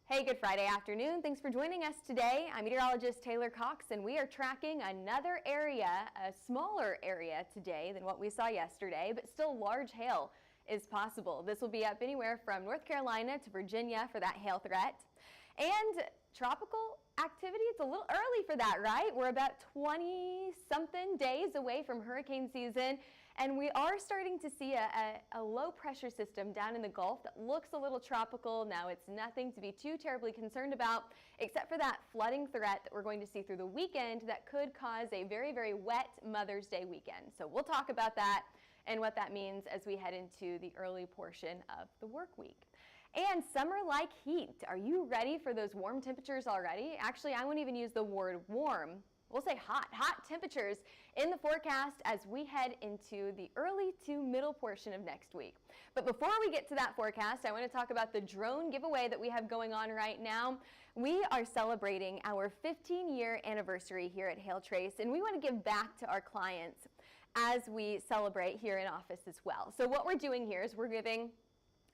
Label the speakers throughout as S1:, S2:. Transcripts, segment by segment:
S1: Hey, good Friday afternoon. Thanks for joining us today. I'm meteorologist Taylor Cox, and we are tracking another area, a smaller area today than what we saw yesterday, but still large hail is possible. This will be up anywhere from North Carolina to Virginia for that hail threat. And tropical activity, it's a little early for that, right? We're about 20-something days away from hurricane season, and we are starting to see a low pressure system down in the Gulf that looks a little tropical. Now, it's nothing to be too terribly concerned about, except for that flooding threat that we're going to see through the weekend that could cause a very, very wet Mother's Day weekend. So we'll talk about that and what that means as we head into the early portion of the work week. And summer-like heat. Are you ready for those warm temperatures already? Actually, I won't even use the word warm. We'll say hot temperatures in the forecast as we head into the early to middle portion of next week. But before we get to that forecast, I want to talk about the drone giveaway that we have going on right now. We are celebrating our 15-year anniversary here at Hail Trace, and we want to give back to our clients as we celebrate here in office as well. So what we're doing here is we're giving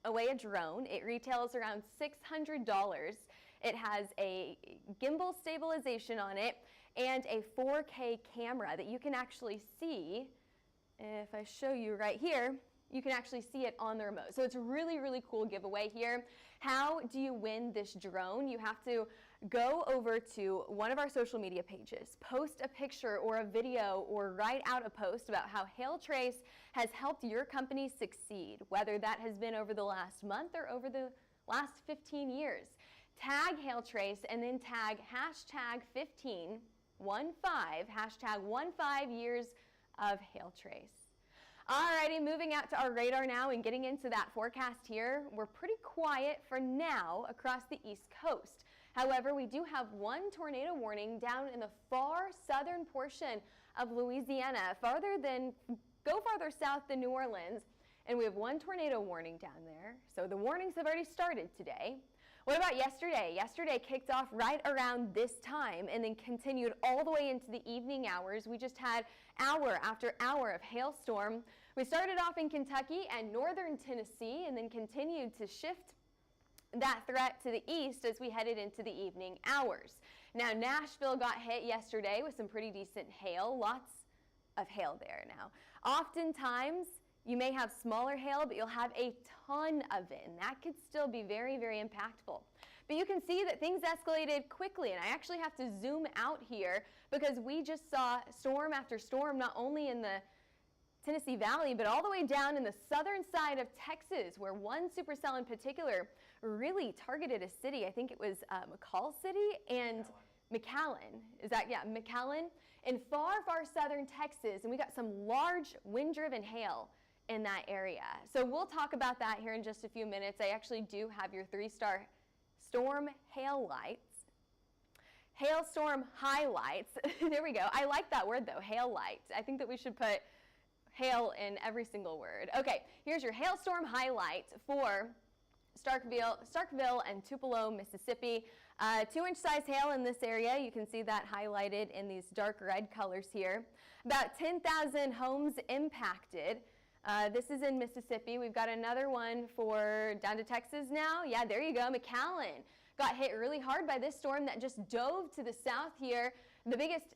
S1: away a drone. It retails around $600. It has a gimbal stabilization on it and a 4K camera that you can actually see. If I show you right here, you can actually see it on the remote. So it's a really, really cool giveaway here. How do you win this drone? You have to go over to one of our social media pages, post a picture or a video, or write out a post about how Hail Trace has helped your company succeed, whether that has been over the last month or over the last 15 years. Tag Hail Trace and then tag hashtag 15, hashtag 15 years of Hail Trace. Alrighty, moving out to our radar now and getting into that forecast here. We're pretty quiet for now across the East Coast. However, we do have one tornado warning down in the far southern portion of Louisiana, go farther south than New Orleans, and we have one tornado warning down there. So the warnings have already started today. What about yesterday? Yesterday kicked off right around this time and then continued all the way into the evening hours. We just had hour after hour of hailstorm. We started off in Kentucky and northern Tennessee and then continued to shift that threat to the east as we headed into the evening hours. Now, Nashville got hit yesterday with some pretty decent hail. Lots of hail there now. Oftentimes, you may have smaller hail, but you'll have a ton of it, and that could still be very, very impactful. But you can see that things escalated quickly, and I actually have to zoom out here because we just saw storm after storm, not only in the Tennessee Valley, but all the way down in the southern side of Texas, where one supercell in particular really targeted a city. I think it was McCall City and McAllen. McAllen in far, far southern Texas, and we got some large wind-driven hail in that area. So we'll talk about that here in just a few minutes. I actually do have your 3-star storm hail lights. Hailstorm highlights. There we go. I like that word though, hail lights. I think that we should put hail in every single word. Okay, here's your hailstorm highlight for Starkville and Tupelo, Mississippi. 2-inch size hail in this area. You can see that highlighted in these dark red colors here. About 10,000 homes impacted. This is in Mississippi. We've got another one for down to Texas now. Yeah, there you go. McAllen got hit really hard by this storm that just dove to the south here. The biggest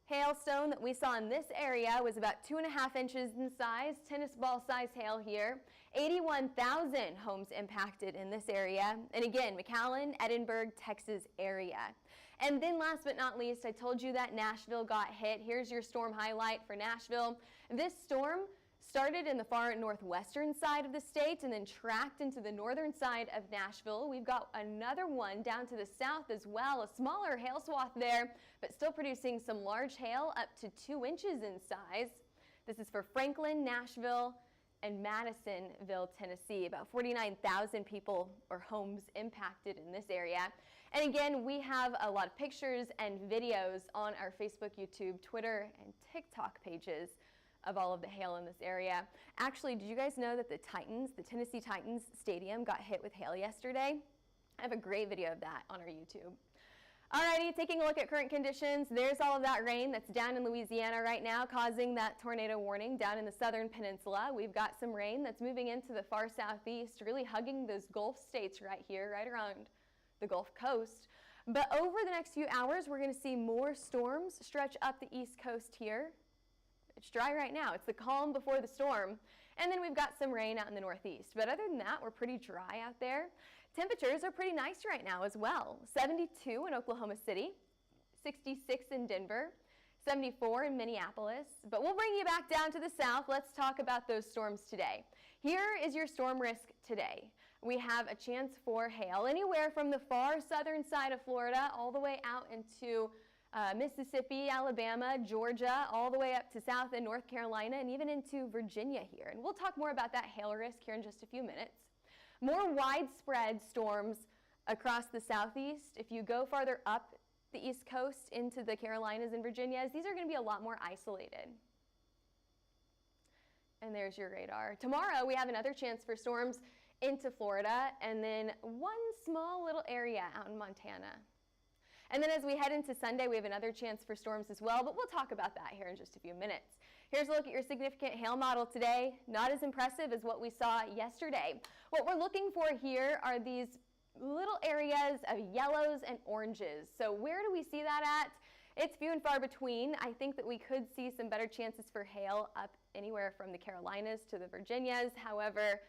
S1: hailstone that we saw in this area was about 2.5 inches in size, tennis ball size hail here. 81,000 homes impacted in this area. And again, McAllen, Edinburgh, Texas area. And then last but not least, I told you that Nashville got hit. Here's your storm highlight for Nashville. This storm started in the far northwestern side of the state and then tracked into the northern side of Nashville. We've got another one down to the south as well, a smaller hail swath there, but still producing some large hail up to 2 inches in size. This is for Franklin, Nashville, and Madisonville, Tennessee. About 49,000 people or homes impacted in this area. And again, we have a lot of pictures and videos on our Facebook, YouTube, Twitter, and TikTok pages of all of the hail in this area. Actually, did you guys know that the Tennessee Titans Stadium got hit with hail yesterday? I have a great video of that on our YouTube. Alrighty, taking a look at current conditions. There's all of that rain that's down in Louisiana right now, causing that tornado warning down in the southern peninsula. We've got some rain that's moving into the far southeast, really hugging those Gulf states right here, right around the Gulf Coast. But over the next few hours, we're going to see more storms stretch up the East Coast here. It's dry right now. It's the calm before the storm. And then we've got some rain out in the Northeast. But other than that, we're pretty dry out there. Temperatures are pretty nice right now as well. 72 in Oklahoma City, 66 in Denver, 74 in Minneapolis. But we'll bring you back down to the south. Let's talk about those storms today. Here is your storm risk today. We have a chance for hail anywhere from the far southern side of Florida all the way out into Mississippi, Alabama, Georgia, all the way up to South and North Carolina, and even into Virginia here. And we'll talk more about that hail risk here in just a few minutes. More widespread storms across the southeast. If you go farther up the East Coast into the Carolinas and Virginias, these are going to be a lot more isolated. And there's your radar. Tomorrow we have another chance for storms into Florida, and then one small little area out in Montana. And then as we head into Sunday, we have another chance for storms as well, but we'll talk about that here in just a few minutes. Here's a look at your significant hail model today. Not as impressive as what we saw yesterday. What we're looking for here are these little areas of yellows and oranges. So where do we see that at? It's few and far between. I think that we could see some better chances for hail up anywhere from the Carolinas to the Virginias. However,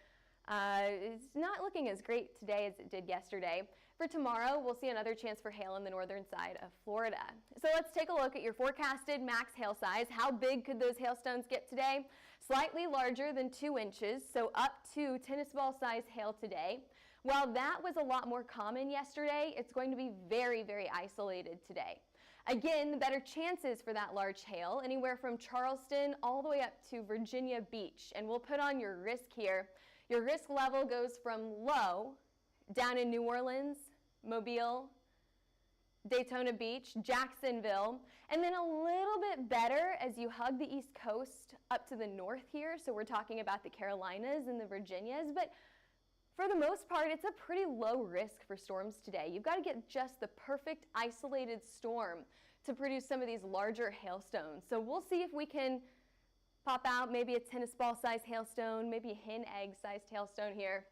S1: it's not looking as great today as it did yesterday. For tomorrow, we'll see another chance for hail in the northern side of Florida. So let's take a look at your forecasted max hail size. How big could those hailstones get today? Slightly larger than 2 inches, so up to tennis ball size hail today. While that was a lot more common yesterday, it's going to be very, very isolated today. Again, the better chances for that large hail, anywhere from Charleston all the way up to Virginia Beach. And we'll put on your risk here. Your risk level goes from low down in New Orleans, Mobile, Daytona Beach, Jacksonville, and then a little bit better as you hug the East Coast up to the north here. So we're talking about the Carolinas and the Virginias, but for the most part, it's a pretty low risk for storms today. You've got to get just the perfect isolated storm to produce some of these larger hailstones. So we'll see if we can pop out maybe a tennis ball sized hailstone, maybe a hen egg sized hailstone here.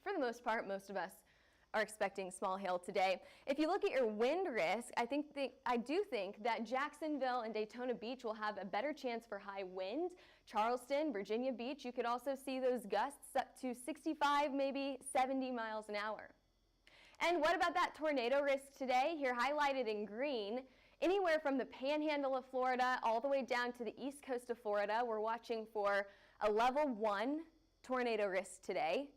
S1: For the most part, most of us are expecting small hail today. If you look at your wind risk, I do think that Jacksonville and Daytona Beach will have a better chance for high wind. Charleston, Virginia Beach, you could also see those gusts up to 65, maybe 70 miles an hour. And what about that tornado risk today? Here highlighted in green, anywhere from the panhandle of Florida all the way down to the east coast of Florida, we're watching for a level 1 tornado risk today.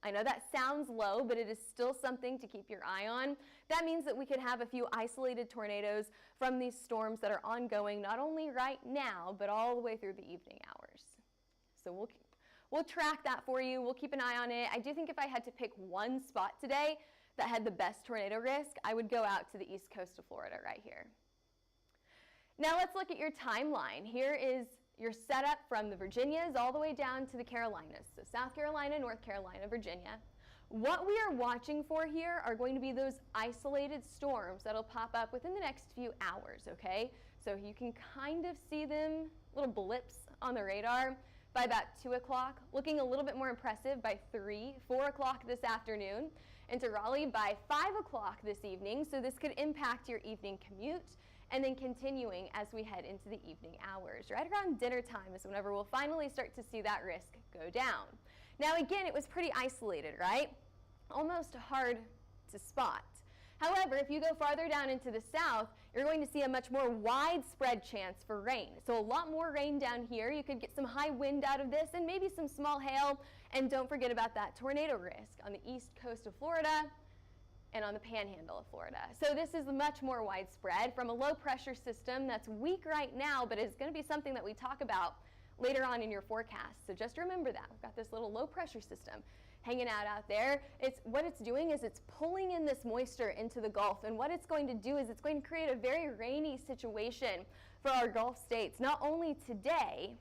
S1: I know that sounds low, but it is still something to keep your eye on. That means that we could have a few isolated tornadoes from these storms that are ongoing, not only right now, but all the way through the evening hours. So we'll track that for you. We'll keep an eye on it. I do think if I had to pick one spot today that had the best tornado risk, I would go out to the east coast of Florida right here. Now let's look at your timeline. Here is your setup from the Virginias all the way down to the Carolinas. So South Carolina, North Carolina, Virginia. What we are watching for here are going to be those isolated storms that'll pop up within the next few hours, okay? So you can kind of see them, little blips on the radar by about 2 o'clock, looking a little bit more impressive by 3, 4 o'clock this afternoon, into Raleigh by 5 o'clock this evening. So this could impact your evening commute. And then continuing as we head into the evening hours. Right around dinner time is whenever we'll finally start to see that risk go down. Now again, it was pretty isolated, right? Almost hard to spot. However, if you go farther down into the south, you're going to see a much more widespread chance for rain. So a lot more rain down here. You could get some high wind out of this and maybe some small hail. And don't forget about that tornado risk on the east coast of Florida and on the panhandle of Florida. So this is much more widespread from a low pressure system that's weak right now, but it's going to be something that we talk about later on in your forecast. So just remember that. We've got this little low pressure system hanging out there. What it's doing is it's pulling in this moisture into the Gulf, and what it's going to do is it's going to create a very rainy situation for our Gulf states, not only today,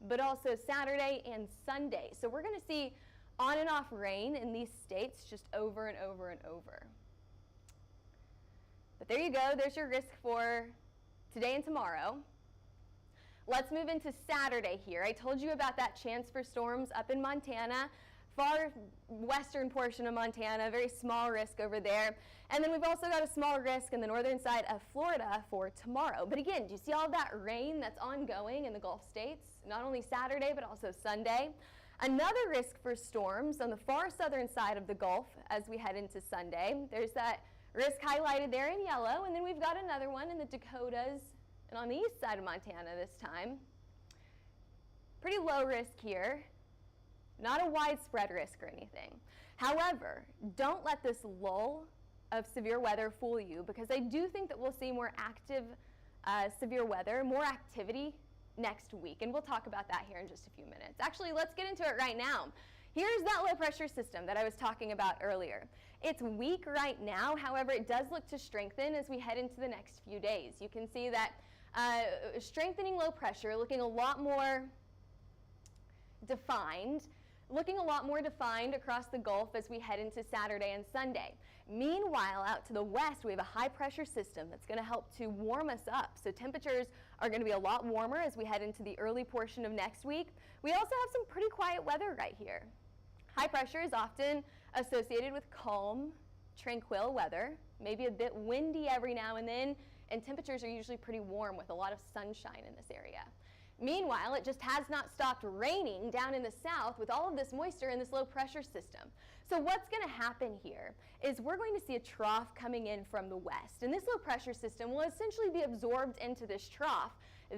S1: but also Saturday and Sunday. So we're going to see on and off rain in these states just over and over and over. But there you go. There's your risk for today and tomorrow. Let's move into Saturday here. I told you about that chance for storms up in Montana far western portion of Montana, very small risk over there. And then we've also got a small risk in the northern side of Florida for tomorrow. But again, do you see all that rain that's ongoing in the Gulf states? Not only Saturday, but also Sunday. Another risk for storms on the far southern side of the Gulf as we head into Sunday. There's that risk highlighted there in yellow, and then we've got another one in the Dakotas and on the east side of Montana this time. Pretty low risk here. Not a widespread risk or anything. However, don't let this lull of severe weather fool you, because I do think that we'll see more active severe weather, more activity next week, and we'll talk about that here in just a few minutes. Actually, let's get into it right now. Here's that low pressure system that I was talking about earlier. It's weak right now, however, it does look to strengthen as we head into the next few days. You can see that strengthening low pressure, looking a lot more defined across the Gulf as we head into Saturday and Sunday. Meanwhile, out to the west, we have a high pressure system that's going to help to warm us up. So temperatures are going to be a lot warmer as we head into the early portion of next week. We also have some pretty quiet weather right here. High pressure is often associated with calm, tranquil weather, maybe a bit windy every now and then, and temperatures are usually pretty warm with a lot of sunshine in this area. Meanwhile, it just has not stopped raining down in the south with all of this moisture in this low pressure system. So what's going to happen here is we're going to see a trough coming in from the west, and this low pressure system will essentially be absorbed into this trough.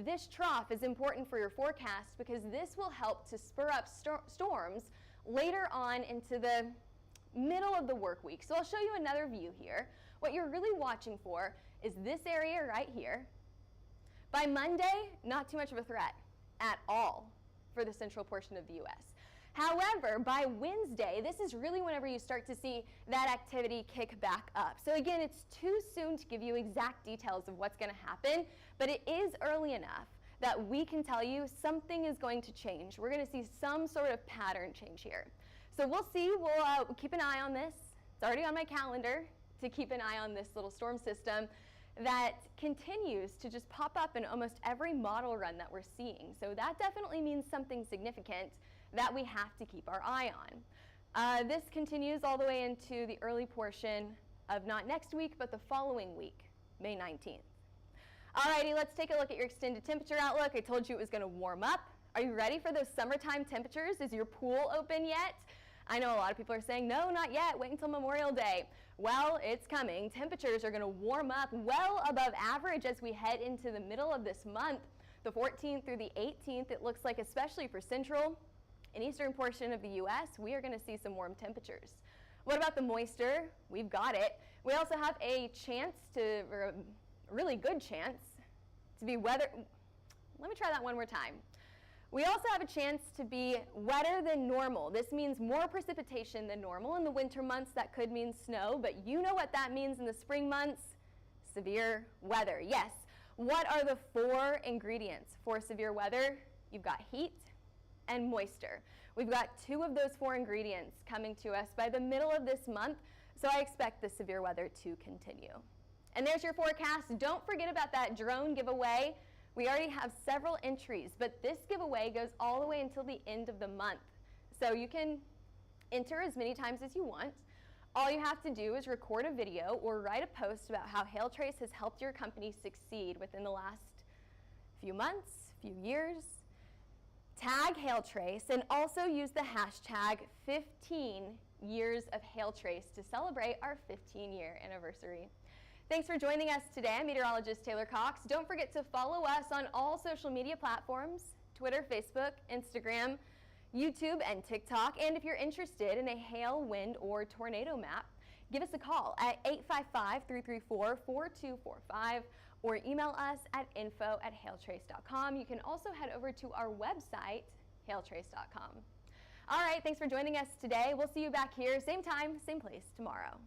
S1: This trough is important for your forecast because this will help to spur up storms later on into the middle of the work week. So I'll show you another view here. What you're really watching for is this area right here. By Monday, not too much of a threat at all for the central portion of the U.S. However, by Wednesday, this is really whenever you start to see that activity kick back up. So again, it's too soon to give you exact details of what's going to happen, but it is early enough that we can tell you something is going to change. We're going to see some sort of pattern change here. So we'll see. We'll keep an eye on this. It's already on my calendar to keep an eye on this little storm system that continues to just pop up in almost every model run that we're seeing. So that definitely means something significant that we have to keep our eye on. This continues all the way into the early portion of not next week, but the following week, May 19th. Alrighty, let's take a look at your extended temperature outlook. I told you it was going to warm up. Are you ready for those summertime temperatures? Is your pool open yet? I know a lot of people are saying, no, not yet, wait until Memorial Day. Well, it's coming. Temperatures are going to warm up well above average as we head into the middle of this month. The 14th through the 18th, it looks like, especially for central and eastern portion of the U.S., we are going to see some warm temperatures. What about the moisture? We've got it. We also have a chance to, or a really good chance to be weather. Let me try that one more time. We also have a chance to be wetter than normal. This means more precipitation than normal. In the winter months, that could mean snow, but you know what that means in the spring months? Severe weather. Yes. What are the 4 ingredients for severe weather? You've got heat and moisture. We've got 2 of those 4 ingredients coming to us by the middle of this month, so I expect the severe weather to continue. And there's your forecast. Don't forget about that drone giveaway. We already have several entries, but this giveaway goes all the way until the end of the month. So you can enter as many times as you want. All you have to do is record a video or write a post about how HailTrace has helped your company succeed within the last few months, few years. Tag HailTrace and also use the hashtag 15 years of HailTrace to celebrate our 15-year anniversary. Thanks for joining us today. I'm meteorologist Taylor Cox. Don't forget to follow us on all social media platforms, Twitter, Facebook, Instagram, YouTube, and TikTok. And if you're interested in a hail, wind, or tornado map, give us a call at 855-334-4245 or email us at info@hailtrace.com. You can also head over to our website, hailtrace.com. All right, thanks for joining us today. We'll see you back here, same time, same place tomorrow.